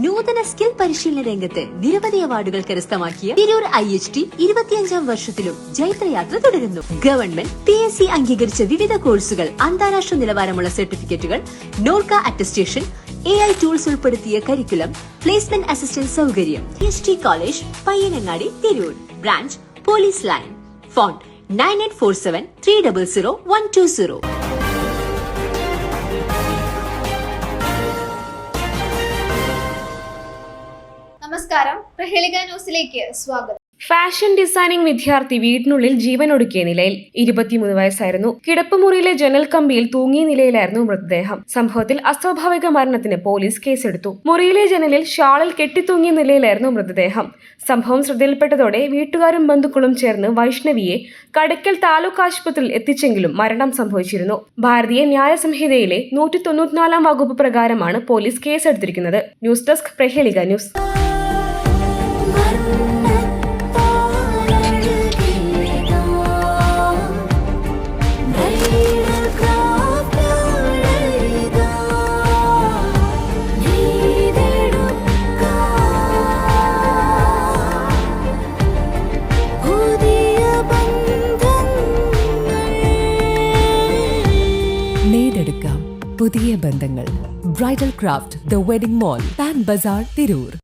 നൂതന സ്കിൽ പരിശീലന രംഗത്ത് നിരവധി അവാർഡുകൾ കരസ്ഥമാക്കിയ തിരൂർ IHT 25ാം വർഷത്തിലും ജൈത്രയാത്ര തുടരുന്നു. ഗവൺമെന്റ് PSC അംഗീകരിച്ച വിവിധ കോഴ്സുകൾ, അന്താരാഷ്ട്ര നിലവാരമുള്ള സർട്ടിഫിക്കറ്റുകൾ, നോർക്ക അറ്റസ്റ്റേഷൻ, AI ടൂൾസ് ഉൾപ്പെടുത്തിയ കരിക്കുലം, പ്ലേസ്മെന്റ് അസിസ്റ്റന്റ് സൗകര്യം. IHT college, Payyanangadi, Tirur. Branch police line. Phone 9847300120. നമസ്കാരം, പ്രഹേളിക ന്യൂസിലേക്ക് സ്വാഗതം. ഫാഷൻ ഡിസൈനിംഗ് വിദ്യാർത്ഥി വീടിനുള്ളിൽ ജീവനൊടുക്കിയ നിലയിൽ. 23 വയസ്സായിരുന്നു. കിടപ്പുമുറിയിലെ ജനൽ കമ്പിയിൽ തൂങ്ങിയ നിലയിലായിരുന്നു മൃതദേഹം. സംഭവത്തിൽ അസ്വാഭാവിക മരണത്തിന് പോലീസ് കേസെടുത്തു. മുറിയിലെ ജനലിൽ ഷാളിൽ കെട്ടിത്തൂങ്ങിയ നിലയിലായിരുന്നു മൃതദേഹം. സംഭവം ശ്രദ്ധയിൽപ്പെട്ടതോടെ വീട്ടുകാരും ബന്ധുക്കളും ചേർന്ന് വൈഷ്ണവിയെ കടയ്ക്കൽ താലൂക്ക് ആശുപത്രിയിൽ എത്തിച്ചെങ്കിലും മരണം സംഭവിച്ചിരുന്നു. ഭാരതീയ ന്യായ സംഹിതയിലെ 194 വകുപ്പ് പ്രകാരമാണ് പോലീസ് കേസെടുത്തിരിക്കുന്നത്. News desk, Prahelika news. നേടെടുക്കാം പുതിയ ബന്ധങ്ങൾ. Bridal craft, the wedding mall, Pan Bazar, Tirur.